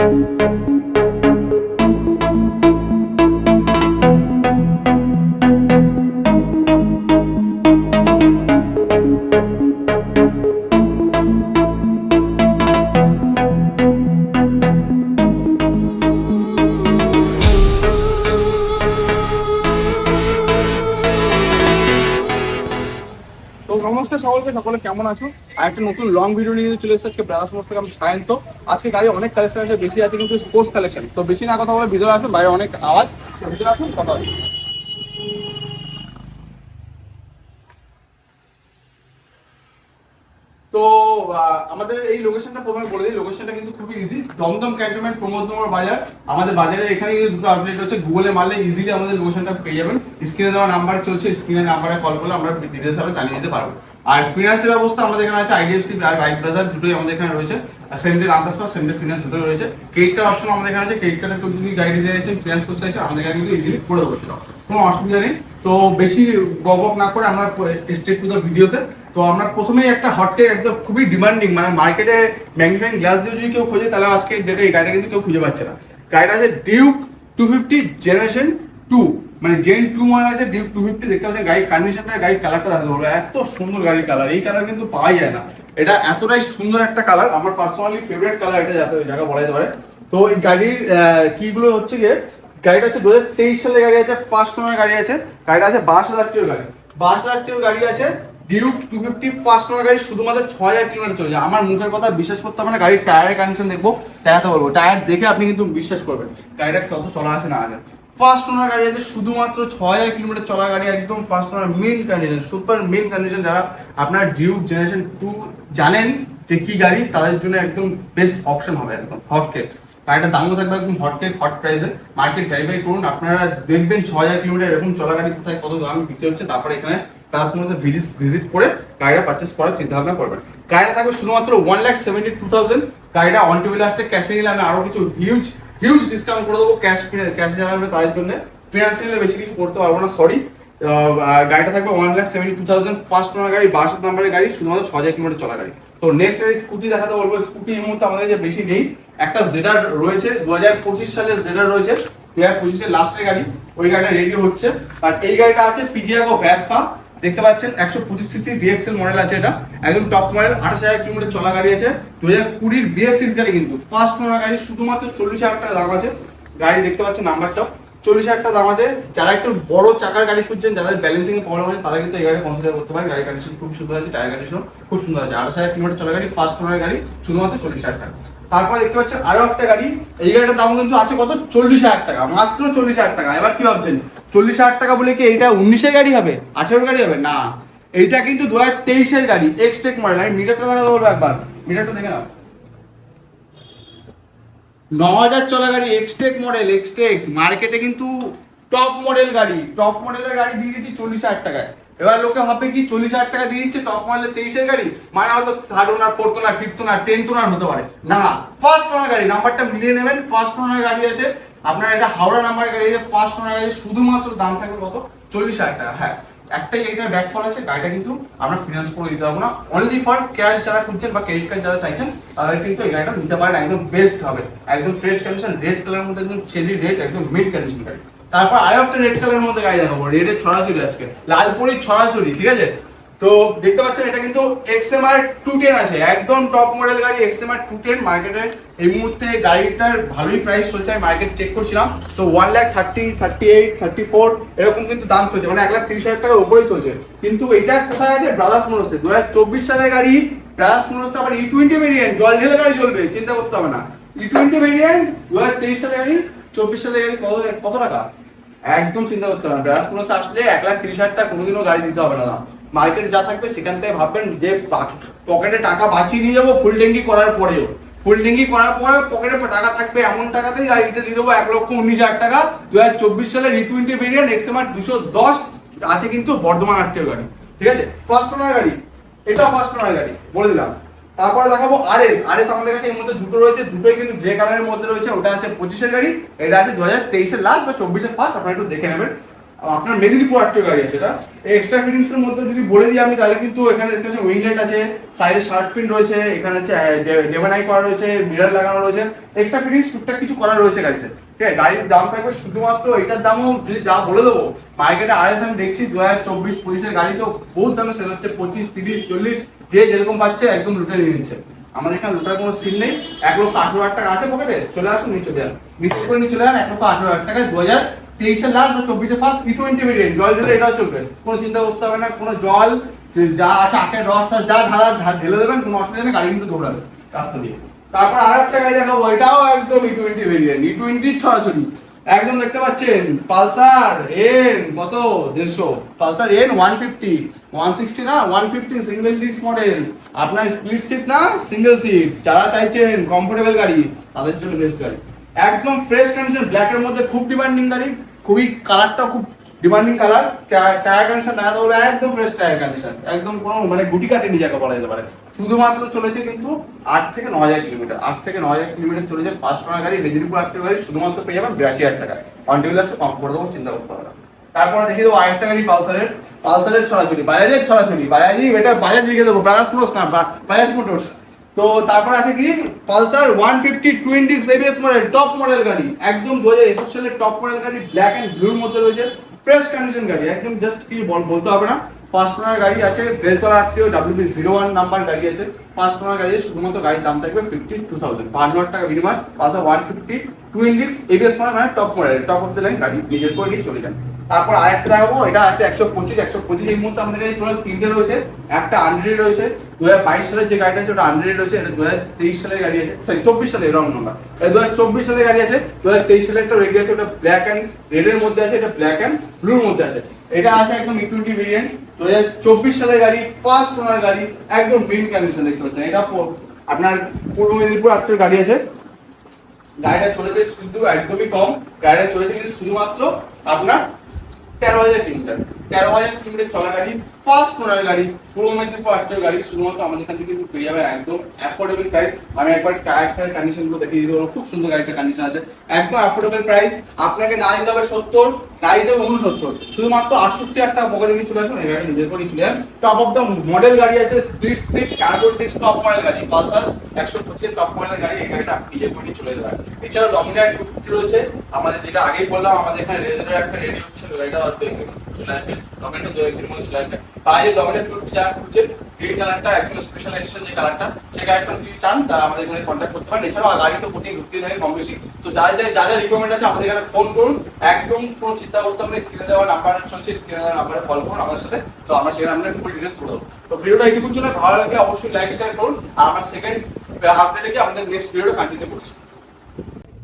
নমস্কার সকলে কেমন আছো? আর একটা নতুন লং ভিডিও নিয়ে চলে এসেছে আজকে ব্রাদার্স মোটরস থেকে। আমি সায়ন্ত। আজকে গাড়ি অনেক কালেকশন আছে, বেশি আছে কিন্তু স্পোর্টস কালেকশন। তো বেশি না কথা বলে ভিতরে আসুন, বাইরে অনেক আওয়াজ, ভিতরে আসুন কথা হবে। তো আমাদের এই লোকেশনটা প্রথমে বলে দিই। লোকেশনটা কিন্তু খুবই ইজি, দমদম ক্যান্টনমেন্ট প্রমোদনগর বাজার। আমাদের বাজারের এখানে কিন্তু দুটো আউটলেট রয়েছে। গুগলে মারলে ইজিলি আমাদের লোকেশনটা পেয়ে যাবেন। স্ক্রিনে দেওয়া নাম্বার চলছে, স্ক্রিনের নাম্বারে কল করলে আমরা ডিটেলস ভাবে জানিয়ে দিতে পারবো। আর ফিনান্সের ব্যবস্থা আমাদের এখানে আছে, আইডিএফসি আর বাইক বাজার দুটোই আমাদের এখানে রয়েছে। সেন্ট্রাল আন্দাজপাস, সেন্ট্রাল ফিনান্স দুটোই রয়েছে। ক্রেডিট কার্ড অপশন আমাদের এখানে আছে। ক্রেডিট কার্ডে কেউ যদি গাড়ি দিতে চাইছেন, ফিনান্স করতে চাইছেন, আমাদের এখানে কিন্তু ইজিলি করে দেবো, কোনো অসুবিধা নেই। তো বেশি বক না করে আমরা স্ট্রেট টু দ্য ভিডিওতে। তো আমরা প্রথমেই একটা হটকেক, একদম খুবই ডিমান্ডিং, মানে মার্কেটে ম্যাগনিফাইং গ্লাস দিয়ে যদি কেউ খোঁজে তাহলে আজকে ডেটে এই গাড়িটা কিন্তু কেউ খুঁজে পাচ্ছে না। গাড়িটা আছে ডিউক 250 জেনারেশন 2, মানে জেন 2 মডেল আছে ডিউক 250। দেখতে পাচ্ছেন গাড়ির কন্ডিশনটা, গাড়ির কালারটা দেখাতে পারবো, এত সুন্দর গাড়ির কালার। এই কালার কিন্তু পাওয়া যায় না, এটা এতটাই সুন্দর একটা কালার। আমার পার্সোনালি ফেভারিট কালার এটা, যাতে জায়গা বলা যেতে পারে। তো এই গাড়ির কিগুলো হচ্ছে গিয়ে, গাড়িটা হচ্ছে 2023 সালের গাড়ি আছে, ফার্স্ট ওনার গাড়ি আছে। গাড়িটা আছে 52,000 কিলোর গাড়ি, 52,000 কিলোর গাড়ি আছে। ডিউক 250 ফার্স্ট ওনার গাড়ি, শুধুমাত্র 6,000 কিলোমিটার চলেছে। আমার মুখের কথা বিশ্বাস করতে হবে না, গাড়ির টায়ারের কন্ডিশন দেখবো, দেখাতে বলবো, টায়ার দেখে আপনি কিন্তু বিশ্বাস করবেন গাড়িটা কত চলা আছে না আছে। ফার্স্ট ওনার গাড়ি আছে, শুধুমাত্র 6,000 কিলোমিটার চলা গাড়ি, একদম first owner, main condition, super main condition. যারা আপনার ডিউক জেনারেশন 2 জানেন যে কি গাড়ি, তাদের জন্য একদম বেস্ট অপশন হবে, একদম হটকেক। গাড়িটার দামও থাকবে একদম হটকেক, হট প্রাইসে। মার্কেট ভেরিফাই করুন, আপনারা দেখবেন 6,000 কিলোমিটার এরকম চলা গাড়ি কোথায় কত দাম বিক্রি হচ্ছে। তারপরে এখানে কাস্টমার্সে ভিজিট করে গাড়িটা পারচেস করার চিন্তা ভাবনা করবেন। গাড়িটা থাকবে শুধুমাত্র 1,72,000। গাড়িটা অন টেবিল আসতে ক্যাশে নিলে আমি আরো কিছু হিউজ ডিসকাউন্ট করে দেবো। ক্যাশ যারা নেবে তাদের জন্য, ফিনান্সে নিলে বেশি কিছু করতে পারবো না, সরি। গাড়িটা থাকবে 1,72,000, ফার্স্ট ওনার গাড়ি, 62 নম্বরের গাড়ি, শুধুমাত্র 6,000 কিলোমিটার চলা গাড়ি। তো নেক্সট স্কুটি দেখাতে বলবো। স্কুটি এই মুহূর্তে আমাদের যে বেশি নেই, একটা জেডার রয়েছে, 2025 সালের জেডার রয়েছে, 2025 এর লাস্টের গাড়ি, ওই গাড়িটা রেডি হচ্ছে। আর এই গাড়িটা আছে পিজিয়াগো ভ্যাসপা, দেখতে পাচ্ছেন 125 সিসি ভিএক্সএল মডেল আছে। এটা একদম টপ মডেল, 28,000 কিলোমিটার চলা গাড়ি আছে। 2020 BS6 গাড়ি, কিন্তু ফার্স্ট ওনার গাড়ি, শুধুমাত্র 40,000 টাকা দাম আছে। গাড়ি দেখতে পাচ্ছেন নাম্বারটা, 40,000 টাকা দাম আছে। যারা একটু বড় চাকার গাড়ি খুঁজছেন, যাদের ব্যালেন্সিং এর প্রবলেম আছে, তারা কিন্তু এই গাড়ি কনসিডার করতে পারেন। গাড়ির কন্ডিশন খুব সুন্দর আছে, টায়ার কন্ডিশন খুব সুন্দর আছে। 28,000 কিলোমিটার চলা গাড়ি, ফার্স্ট ওনার গাড়ি, শুধুমাত্র 40,000 টাকা। তারপর দেখতে পাচ্ছেন আরো একটা গাড়ি, এই গাড়িটার দাম কিন্তু আছে কত, 40,000 টাকা, মাত্র 40,000 টাকা। এবার কি ভাবছেন, 40,000 টাকা বলে কি এইটা 19-এর গাড়ি হবে, 18-এর গাড়ি হবে? না, এইটা কিন্তু 2023-এর গাড়ি, এক্সটেক মডেল। আমি মিটারটা দেখাতে বলবো একবার, মিটারটা দেখে নাও। 9,000 চলা গাড়ি, এক্সটেক মডেল, এক্সটেক মার্কেটে কিন্তু টপ মডেল গাড়ি, টপ মডেলের গাড়ি দিয়ে দিচ্ছি 40,000 টাকায়। এবার লোকে ভাববে কি 40,000 টাকা দিয়ে দিচ্ছে টপ মডেলের 23-এর গাড়ি, মানে হয়তো 3rd ওনার, 4th ওনার, 5th ওনার, 10th ওনার হতে পারে। না, ফার্স্ট ওনার গাড়ি, নাম্বারটা মিলিয়ে নেবেন। ফার্স্ট ওনার গাড়ি আছে আপনার, এটা হাওড়া নাম্বারের গাড়ি আছে, ফার্স্ট ওনার গাড়ি, শুধুমাত্র দাম থাকবে কত, 40,000 টাকা। হ্যাঁ, একটাই এটার ব্যাকফল আছে, গাড়িটা কিন্তু আমরা ফিনান্স করে দিতে পারবো না, অনলি ফর ক্যাশ যারা খুঁজছেন বা ক্রেডিট কার্ড যারা চাইছেন, তাদের কিন্তু এই গাড়িটা নিতে পারেন। একদম বেস্ট হবে, একদম ফ্রেশ কন্ডিশন, রেড কালারের মধ্যে, একদম চেরি রেড, একদম মিড কন্ডিশন গাড়ি। তারপর আরো একটা রেড কালারের মধ্যে গাড়ি দেখাবো, রেডের ছড়াছড়ি আজকে, লালপুরি ছড়াছড়ি, ঠিক আছে? তো দেখতে পাচ্ছেন এটা কিন্তু XMR 210 আছে, একদম টপ মডেল গাড়ি, XMR 210। মার্কেটে এই মুহূর্তে গাড়িটার ভালোই প্রাইস চলছে, আমি মার্কেট চেক করছিলাম, তো 1,30,000, 38, 34 এরকম কিন্তু দাম চলছে, মানে 1,30,000 টাকার উপরেই চলছে। কিন্তু এটা কোথায় আছে, ব্রাদার্স মোটরসে। 2024 সালের গাড়ি, ব্রাদার্স মোটরসে আবার E20 ভেরিয়েন্ট, জল ঢেলে গাড়ি চলবে, চিন্তা করতে হবে না। E20 ভেরিয়েন্ট, 2023 সালের গাড়ি, 24 সালের গাড়ি, কত টাকা, একদম চিন্তা করতে হবে না। ব্রাদার্স মোটরসে আসলে 1,30,000 টাকা কোনোদিনও গাড়ি দিতে হবে না। মার্কেটে যা থাকবে সেখান থেকে ভাববেন যে পকেটে টাকা বাঁচিয়ে নিয়ে যাবো, ফুল ট্যাঙ্কি করার পরেও, ফুল ট্যাঙ্কি করার পরে পকেটে টাকা থাকবে, এমন টাকাতেই গাড়িটা দিয়ে দেবো 1,19,000 টাকা। 2024 সালের E20 ভেরিয়েন্ট, XMR 210 আছে কিন্তু বর্ধমান আটটির গাড়ি, ঠিক আছে? ফার্স্ট ওনার গাড়ি, এটাও ফার্স্ট ওনার গাড়ি বলে দিলাম। তারপরে দেখাবো RS আমাদের কাছে এর মধ্যে দুটো রয়েছে, দুটোই কিন্তু গ্রে কালারের মধ্যে রয়েছে। ওটা আছে 25-এর গাড়ি, এটা আছে 2023-এর লাস্ট বা 24-এর ফার্স্ট, আপনারা একটু দেখে নেবেন। আপনার মেদিনীপুর আটটি গাড়ি আছে এটা। এক্সট্রা ফিটিংস এর মধ্যে যদি বলে দিই আমি তাহলে কিন্তু এখানে দেখতে পাচ্ছেন উইংলেট আছে, সাইডে শার্ক ফিন রয়েছে, এখানে হচ্ছে ডেভানাই করা রয়েছে, মিরর লাগানো রয়েছে, এক্সট্রা ফিটিংস টুকটাক কিছু করা রয়েছে গাড়িতে। ঠিক আছে, গাড়ির দাম থাকবে শুধুমাত্র এটার দামও যদি যা বলে দেবো মার্কেটে আরএস আমি দেখছি 2024-25 গাড়ি তো বহুত দামে সেল হচ্ছে, 25, 30, 40 যে যেরকম পাচ্ছে একদম লুটে নিয়ে নিচ্ছে। আমাদের এখানে লুটার কোনো সিন নেই। 1,18,000 টাকা আছে পকেটে, চলে আসুন নিয়ে চলে যান, নিচে করে নিয়ে চলে যান। 1,18,000 টাকায় 2023-এর লাস্ট বা 24-এর ফার্স্ট E20 ভেরিয়েন্ট, জল ঢেলে এটাও চলবে, কোনো চিন্তা করতে হবে না। কোনো জল যা আছে আখের রস টস যা ঢেলে দেবেন, কোনো অসুবিধা নেই, গাড়ি কিন্তু দৌড়াবে রাস্তা দিয়ে। তারপর আর একটা গাড়ি দেখাবো, এটাও একদম E20 ভেরিয়েন্ট, E20 ছড়াছড়ি একদম দেখতে পাচ্ছেন। পালসার এন কত 150, পালসার এন 150, 160 না 150 সিঙ্গেল ডিস্ক মডেল, আপনার স্প্লিট সিট না সিঙ্গেল সিট, যারা চাইছেন কমফোর্টেবল গাড়ি তাদের জন্য বেস্ট গাড়ি। একদম ফ্রেশ কন্ডিশন, ব্ল্যাকের মধ্যে খুব ডিমান্ডিং গাড়ি, খুবই কালারটা খুব ডিমান্ডিং কালার। টায়ার কন্ডিশন দেখাতে বলবো একদম ফ্রেশ টায়ার কন্ডিশন, একদম কোনো মানে গুটি কাটেনি যাকে বলা যেতে পারে। শুধুমাত্র চলেছে কিন্তু 8 থেকে 9,000 কিলোমিটার, 8 থেকে 9,000 কিলোমিটার চলেছে। 5 টাকা গাড়ি, মেদিনীপুর আটটি গাড়ি, শুধুমাত্র পেয়ে যাবেন 82,000 টাকা। অন টেবিল কম করে দেবো, চিন্তা করতে হবে না। তারপরে দেখিয়ে দেবো আরেকটা গাড়ি পালসারের ছড়াছড়ি, বাজাজি, এটা বাজাজ লিখে দেবো, বাজাজ মোটরস না, বাজাজ মোটরস। তো তারপর আছে কি Pulsar 150 20 ABS model, top model গাড়ি, একদম 2021 সালের টপ মডেল গাড়ি, ব্ল্যাক এন্ড ব্লুর মধ্যে রয়েছে, ফ্রেশ কন্ডিশন গাড়ি, একদম জাস্ট কি বলতে হবে না। 5 টাকার গাড়ি আছে, বেলতলা আটটিও WB01 নাম্বার গাড়ি আছে, 5 টাকার গাড়ি আছে, শুধুমাত্র গাড়ির দাম থাকবে 52,000, 5,000 টাকা বিনিময়। পালসার 150 20 ABS মডেল, মানে top model, top of the line গাড়ি, নিজের করে নিয়ে চলে যান। তারপর আরেকটা দেখাবো, এটা আছে 125 এই মুহূর্তে আমাদের কাছে টোটাল 3টে রয়েছে। একটা আনরেডি রয়েছে, 2022 সালের যে গাড়িটা আছে ওটা আনরেডি রয়েছে, এটা 2023 সালের গাড়ি আছে, সরি 24 সালের, রং নাম্বার, এটা 2024 সালের গাড়ি আছে। 2023 সালের একটা রেডি আছে, ওটা ব্ল্যাক এন্ড রেডের মধ্যে আছে, এটা ব্ল্যাক এন্ড ব্লুর মধ্যে আছে। এটা আছে একদম E20 ভেরিয়েন্ট, 2024 সালের গাড়ি, ফার্স্ট ওনার গাড়ি, একদম মিন কন্ডিশন দেখতে পাচ্ছেন। এটা আপনার পূর্ব মেদিনীপুর আটটির গাড়ি আছে। গাড়িটা চলেছে শুধু একদমই কম, গাড়িটা চলেছে কিন্তু শুধুমাত্র আপনার 13,000 কিলোমিটার, 13,000 কিলোমিটার চলা গাড়ি, ফার্স্ট ওনার গাড়ি, পূর্ব মেদিনীপুর আটটির গাড়ি, শুধুমাত্র আমাদের এখান থেকে কিন্তু পেয়ে যাবে একদম অ্যাফোর্ডেবল প্রাইস। আমি একবার টায়ার কন্ডিশন গুলো দেখিয়ে দিতে পারবো, খুব সুন্দর গাড়িটার কন্ডিশন আছে, একদম অ্যাফোর্ডেবল প্রাইস। আপনাকে না দিতে হবে 70, না দিতে হবে 69, শুধুমাত্র 68,000 টাকা পকেটে নিয়ে চলে আসুন, এই গাড়ি নিজের করে চলে যান। টপ অফ দ্য মডেল গাড়ি আছে, split seat carbon disc top model গাড়ি, পালসার 125 টপ মডেল গাড়ি, এই গাড়িটা আপনি নিজের করে নিয়ে চলে যেতে পারেন। এছাড়াও ডমিনার 250 রয়েছে আমাদের, যেটা আগেই বললাম আমাদের এখানে রেজারের একটা রেডি হচ্ছে, গাড়িটা চলে আসবে, ডমিনার 2-1 মধ্যে চলে আসবে। বাইরে ডমিনার 250 যারা খুঁজছেন, গ্রিন কালারটা একদম স্পেশাল এডিশন যে কালারটা, সেই কালারটা যদি চান তা আমাদের এখানে কন্ট্যাক্ট করতে পারেন। এছাড়াও গাড়ি তো প্রতিদিন ঢুকতে থাকে কম বেশি, তো যা যা রিকোয়ারমেন্ট আছে আমাদের এখানে ফোন করুন, একদম কোনো চিন্তা করতে হবে না। স্ক্রিনে দেওয়া নাম্বার চলছে, স্ক্রিনে দেওয়া নাম্বারে কল করুন আমাদের সাথে, তো আমরা সেখানে আপনার ফুল ডিটেলস করে দেবো। তো ভিডিওটা এইটুকুর জন্য, ভালো লাগলে অবশ্যই লাইক শেয়ার করুন। আর আমার সেকেন্ড আপডেটে কি আমাদের নেক্সট ভিডিওটা কন্টিনিউ করছি।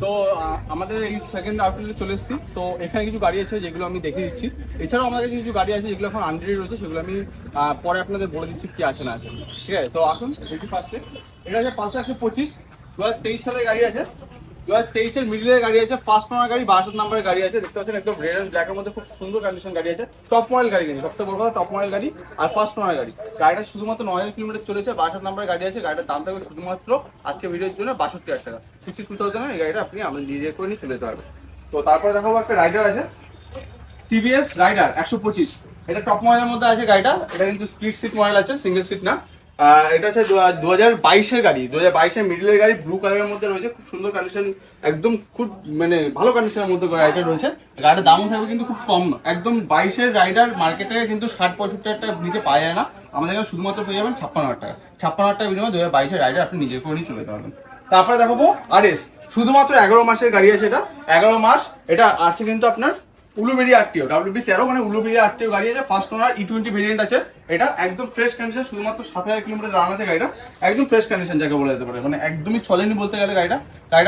তো আমাদের এই সেকেন্ড আউটলেটে চলে এসেছি। তো এখানে কিছু গাড়ি আছে যেগুলো আমি দেখিয়ে দিচ্ছি। এছাড়াও আমাদের কিছু গাড়ি আছে যেগুলো এখন আনরেডি রয়েছে, সেগুলো আমি পরে আপনাদের বলে দিচ্ছি কি আছে না আছে। ঠিক আছে, তো আসুন বেশি ফার্স্টে। এটা আছে পালসার 125, 2023 সালের গাড়ি আছে, 2023-এর মিডলের গাড়ি আছে, ফার্স্ট ওনার গাড়ি, 62 নম্বরের গাড়ি আছে, দেখতে পাচ্ছেন একদম রেড এন্ড ব্ল্যাকের মধ্যে খুব সুন্দর কন্ডিশন গাড়ি আছে, টপ মডেল গাড়ি, কিন্তু সবথেকে বড় কথা টপ মডেল গাড়ি আর ফার্স্ট ওনার গাড়ি। গাড়িটা শুধুমাত্র 9,000 কিলোমিটার চলেছে, 62 নম্বরের গাড়ি আছে। গাড়িটার দাম থাকবে শুধুমাত্র আজকে ভিডিওর জন্য 62,000 টাকা, 62,000 এই গাড়িটা আপনি আমাদের নিজে করে নিয়ে চলে যেতে পারবেন। তো তারপরে দেখাবো একটা রাইডার আছে, টিভিএস রাইডার 125, এটা টপ মডেলের মধ্যে আছে গাড়িটা। এটা কিন্তু স্প্লিট সিট মডেল আছে, সিঙ্গেল সিট না। এটা হচ্ছে 2022-এর গাড়ি, 2022-এর মিডলের গাড়ি, ব্লু কালারের মধ্যে রয়েছে, খুব সুন্দর কন্ডিশন, একদম খুব মানে ভালো কন্ডিশনের মধ্যে গাড়িটা রয়েছে। গাড়িটার দামও থাকবে কিন্তু খুব কম, একদম 22-এর রাইডার মার্কেটে কিন্তু 60-65,000 টাকা নিচে পাওয়া যায় না, আমাদের এখানে শুধুমাত্র পেয়ে যাবেন 56,000 টাকা। 56,000 টাকা বিনিময়ে 2022-এর রাইডার আপনি নিজে করে নিয়ে চলে যেতে পারবেন। তারপরে দেখাবো আরএস, শুধুমাত্র 11 মাসের গাড়ি আছে, এটা 11 মাস। এটা আছে কিন্তু আপনার উলুবেড়িয়া আটটিও, WB13 মানে উলুবেড়িয়া আটটিও গাড়ি আছে, ফার্স্ট ওনার E20 ভেরিয়েন্ট আছে। এটা একদম ফ্রেশ কন্ডিশন, শুধুমাত্র 7,000 কিলোমিটার রান আছে গাড়িটা, একদম ফ্রেশ কন্ডিশন যাকে বলা যেতে পারে, মানে একদমই চলেনি বলতে গেলে গাড়িটা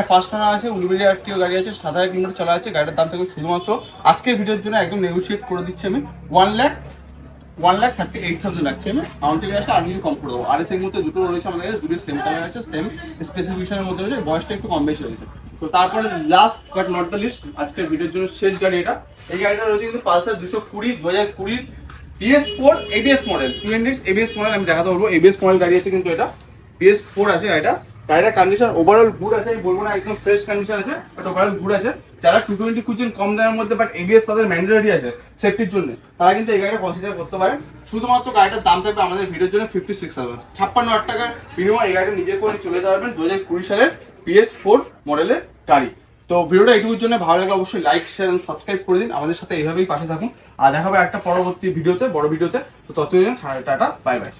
ফার্স্ট ওনার আছে, উলুবেড়িয়া আটটিও গাড়ি আছে, 7,000 কিলোমিটার চলা আছে। গাড়িটার দাম থাকবে শুধুমাত্র আজকের ভিডিওর জন্য একদম নেগোশিয়েট করে দিচ্ছি আমি 1,38,000 লাগছে, আমি আউন্টি আসলে আর কিছু কম করে দেবো। আর এর মধ্যে দুটো রয়েছে আমাদের কাছে, দুটো সেম কালার আছে, সেম স্পেসিফিকেশনের মধ্যে রয়েছে, বয়সটা একটু কম বেশি রয়েছে। তো তারপরে last but not the least, আজকের ভিডিওর জন্য শেষ গাড়ি এটা, এই গাড়িটা রয়েছে কিন্তু Pulsar 220 2020 PS4 ABS model, 200 ABS model, আমি দেখাতে পারবো। ABS মডেল গাড়ি আছে কিন্তু এটা PS4 আছে গাড়িটা, গাড়িটা কন্ডিশন ওভারঅল গুড আছে, আমি বলবো না একদম ফ্রেশ কন্ডিশন আছে, বাট ওভারঅল গুড আছে। যারা 220 খুঁজছেন কম দামের মধ্যে বাট এবিএস তাদের ম্যান্ডেটরি আছে সেফটির জন্য, তারা কিন্তু এই গাড়িটা কনসিডার করতে পারেন। শুধুমাত্র গাড়িটার দাম থাকবে আমাদের ভিডিওর জন্য 56,000, 56,000 টাকার বিনিময়ে এই গাড়িটা নিজে করে চলে যেতে পারবেন 2020 সালের PS4 মডেলের গাড়ি। তো ভিডিওটা এইটুকুর জন্য ভালো লাগলে অবশ্যই লাইক শেয়ার এন্ড সাবস্ক্রাইব করে দিন, আমাদের সাথে এইভাবেই পাশে থাকুন। আর দেখা হবে একটা পরবর্তী ভিডিওতে, বড় ভিডিওতে। তো ততদিন টাটা, বাই বাই।